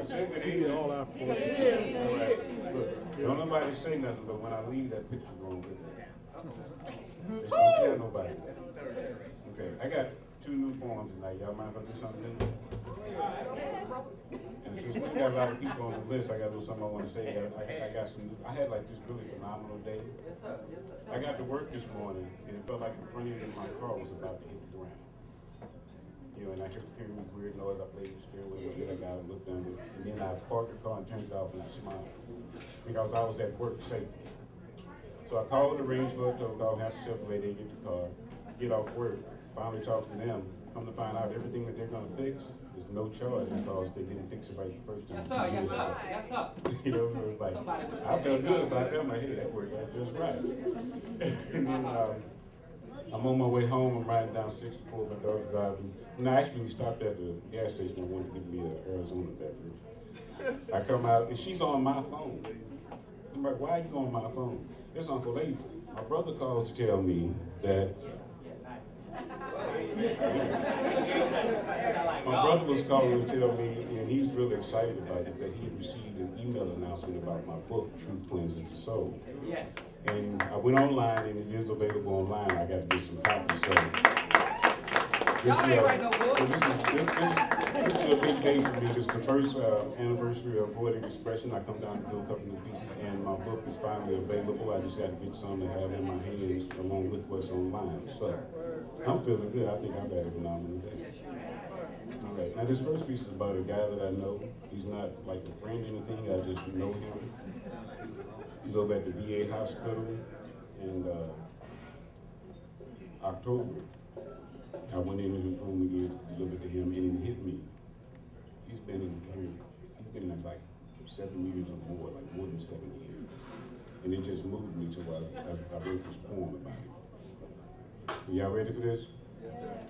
say good We evening. all our fault. All right. Look, don't nobody say nothing, but when I leave, that picture going with it. Just don't tell nobody. Okay, I got 2 new poems tonight. Y'all mind if I do something new? And since we got a lot of people on the list, I got a little something I want to say. I got some. I had like this really phenomenal day. I got to work this morning, and it felt like the front end of my car was about to hit the ground. You know, and I kept hearing this weird noise. I played the steering wheel, and I got to look under it. And then I parked the car and turned it off, and I smiled because I was at work safely. So I called the range for a tow call, have to Chevrolet, they get the car, get off work, finally talk to them, come to find out everything that they're gonna fix is no charge because they didn't fix it right the first time. Yes, sir, yes, sir, yes, sir. You know, so it's like, I felt good about that. I'm like, hey, that worked out just right. And then I'm on my way home, I'm riding down 64, my daughter's driving. No, actually, we stopped at the gas station. I wanted to give me an Arizona beverage. I come out, and she's on my phone. I'm like, why are you on my phone? It's Uncle Abel. My brother calls to tell me that my brother was calling to tell me, and he's really excited about it, that he had received an email announcement about my book, Truth Cleanses the Soul. Yes. And I went online, and it is available online. I got to get some copies. So Y'all ain't write no book. this is a big day for me. This is the first anniversary of Poetic Expression. I come down to do a couple of pieces, and my book is finally available. I just got to get some to have in my hands along with what's online. So I'm feeling good. I think I've had a phenomenal day. All right. Now this first piece is about a guy that I know. He's not like a friend or anything. I just know him. He's over at the VA hospital, and October, I went into his room again to deliver to him, and it hit me. He's been in here, he's been in like 7 years or more, like more than 7 years. And it just moved me to where I wrote this poem about it. Y'all ready for this?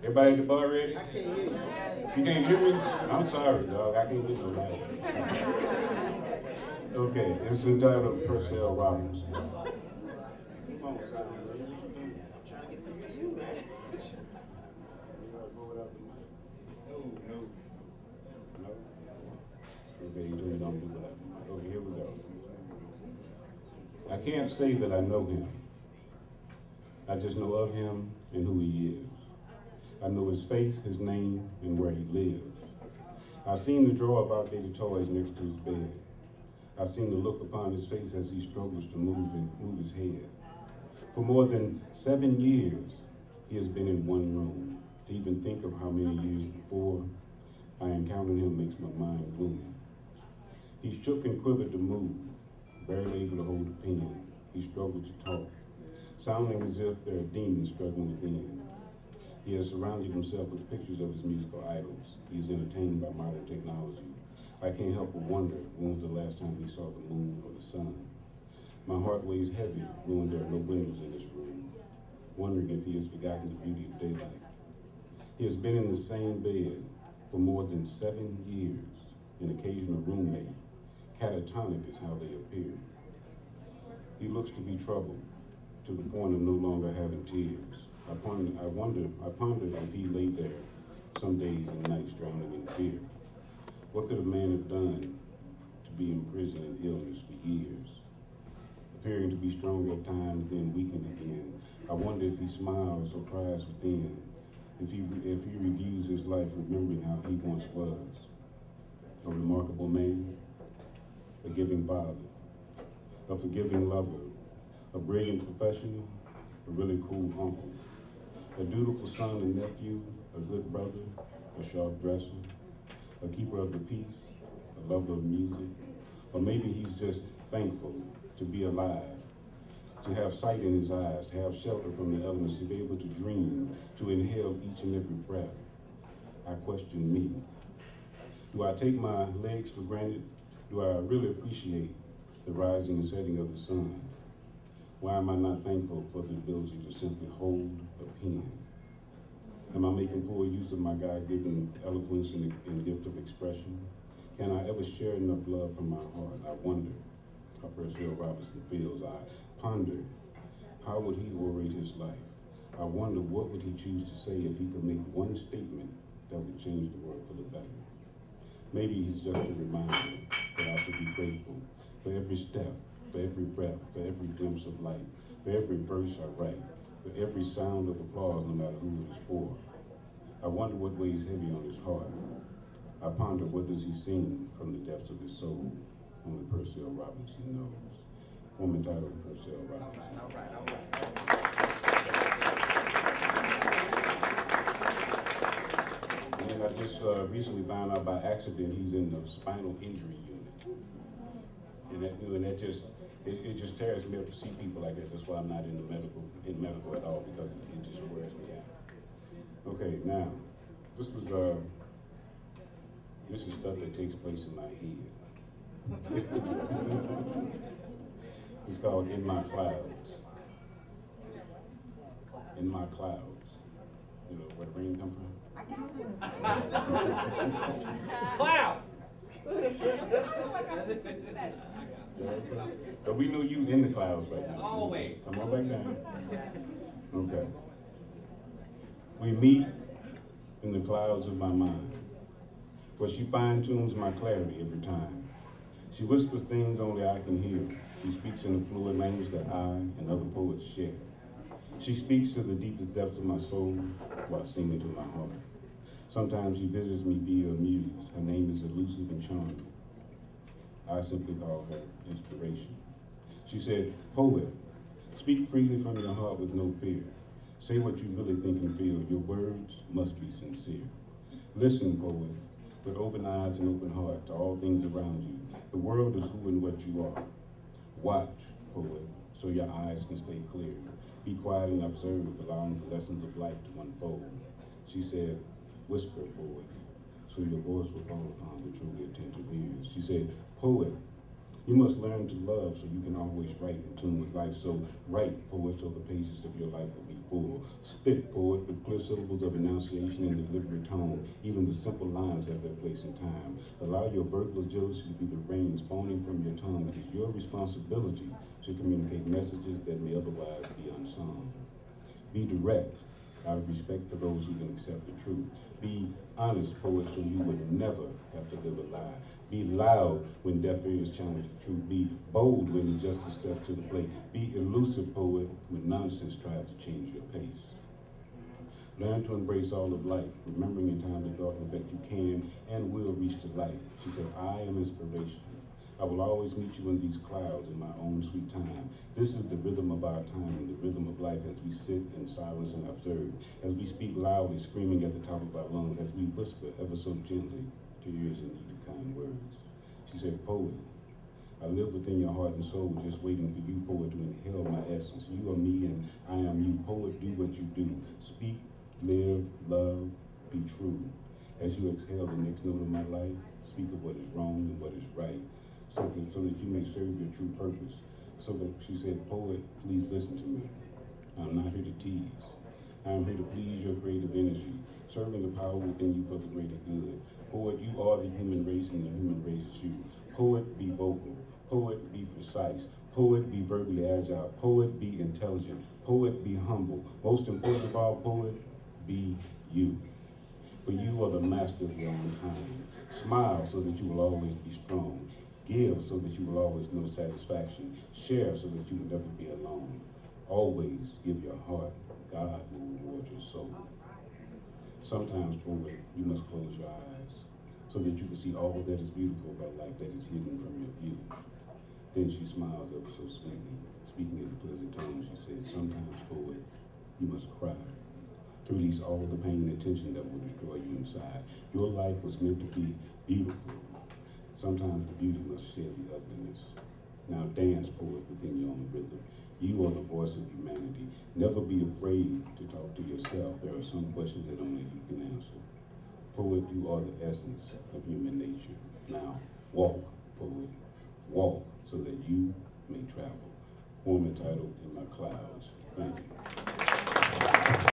Everybody at the bar ready? I can't hear you. You can't hear me? I'm sorry, dog. I can't get no light. Okay, it's entitled Purcell Robinson. Come on, son. I'm trying to get through to you, man. No. Okay, you really don't do that. Okay, here we go. I can't say that I know him. I just know of him and who he is. I know his face, his name, and where he lives. I've seen the drawer of outdated toys next to his bed. I've seen the look upon his face as he struggles to move his head. For more than 7 years, he has been in one room. To even think of how many years before I encountered him makes my mind gloomy. He shook and quivered to move, barely able to hold a pen. He struggled to talk, sounding as if there are demons struggling within. He has surrounded himself with pictures of his musical idols. He is entertained by modern technology. I can't help but wonder when was the last time he saw the moon or the sun. My heart weighs heavy knowing there are no windows in this room, wondering if he has forgotten the beauty of daylight. He has been in the same bed for more than 7 years, an occasional roommate. Catatonic is how they appear. He looks to be troubled, to the point of no longer having tears. I pondered if he lay there some days and nights drowning in fear. What could a man have done to be in prison and illness for years? Appearing to be strong at times, then weakened again. I wonder if he smiles or cries within, if he reviews his life remembering how he once was. A remarkable man, a giving father, a forgiving lover, a brilliant professional, a really cool uncle, a dutiful son and nephew, a good brother, a sharp dresser, a keeper of the peace, a lover of music, or maybe he's just thankful to be alive, to have sight in his eyes, to have shelter from the elements, to be able to dream, to inhale each and every breath. I question me. Do I take my legs for granted? Do I really appreciate the rising and setting of the sun? Why am I not thankful for the ability to simply hold a pen? Am I making full use of my God-given eloquence and gift of expression? Can I ever share enough love from my heart? I wonder how Purcell Robinson feels. I ponder, how would he orate his life? I wonder what would he choose to say if he could make one statement that would change the world for the better. Maybe he's just a reminder that I should be grateful for every step, for every breath, for every glimpse of light, for every verse I write, for every sound of applause, no matter who it is for. I wonder what weighs heavy on his heart. I ponder what does he sing from the depths of his soul. Only Purcell Robinson knows. Woman titled Purcell Robinson. All right. And I just recently found out by accident he's in the spinal injury unit. And that just, it just tears me up to see people like that. That's why I'm not in medical at all, because it just wears me out. Okay, now, this is stuff that takes place in my head. It's called In My Clouds. In my clouds. You know where the rain come from? Clouds. But we know you in the clouds right now. Always. Come on back down. Okay. We meet in the clouds of my mind, where she fine-tunes my clarity every time. She whispers things only I can hear. She speaks in the fluid language that I and other poets share. She speaks to the deepest depths of my soul while singing to my heart. Sometimes she visits me via a muse. Her name is elusive and charming. I simply call her inspiration. She said, "Poet, speak freely from your heart with no fear. Say what you really think and feel. Your words must be sincere. Listen, poet, with open eyes and open heart to all things around you. The world is who and what you are. Watch, poet, so your eyes can stay clear. Be quiet and observe, allowing the lessons of life to unfold." She said, "Whisper, poet, so your voice will fall upon the truly attentive ears." She said, "Poet, you must learn to love so you can always write in tune with life. So write, poet, so the pages of your life will be full. Spit, poet, with clear syllables of enunciation and deliberate tone. Even the simple lines have their place in time. Allow your verbal agility to be the rain spawning from your tongue. It is your responsibility to communicate messages that may otherwise be unsung. Be direct, out of respect for those who can accept the truth. Be honest, poet, so you would never have to live a lie. Be loud when deaf ears challenge the truth. Be bold when injustice steps to the plate. Be elusive, poet, when nonsense tries to change your pace. Learn to embrace all of life, remembering in times of darkness that you can and will reach the light." She said, "I am inspiration. I will always meet you in these clouds in my own sweet time. This is the rhythm of our time and the rhythm of life as we sit in silence and observe, as we speak loudly, screaming at the top of our lungs, as we whisper ever so gently to ears in need of kind words." She said, "Poet, I live within your heart and soul, just waiting for you, poet, to inhale my essence. You are me and I am you. Poet, do what you do. Speak, live, love, be true. As you exhale the next note of my life, speak of what is wrong and what is right, so that you may serve your true purpose." So that she said, "Poet, please listen to me. I'm not here to tease. I am here to please your creative energy, serving the power within you for the greater good. Poet, you are the human race and the human race is you. Poet, be vocal. Poet, be precise. Poet, be verbally agile. Poet, be intelligent. Poet, be humble. Most important of all, poet, be you. For you are the master of your own time. Smile so that you will always be strong. Give so that you will always know satisfaction. Share so that you will never be alone. Always give your heart. God will reward your soul. Sometimes, poet, you must close your eyes so that you can see all that is beautiful about life that is hidden from your view." Then she smiles ever so sweetly. Speaking in a pleasant tone, she said, "Sometimes, poet, you must cry to release all the pain and tension that will destroy you inside. Your life was meant to be beautiful. Sometimes the beauty must shed the ugliness. Now dance, poet, within your own rhythm. You are the voice of humanity. Never be afraid to talk to yourself. There are some questions that only you can answer. Poet, you are the essence of human nature. Now walk, poet, walk so that you may travel." Poem entitled In My Clouds. Thank you.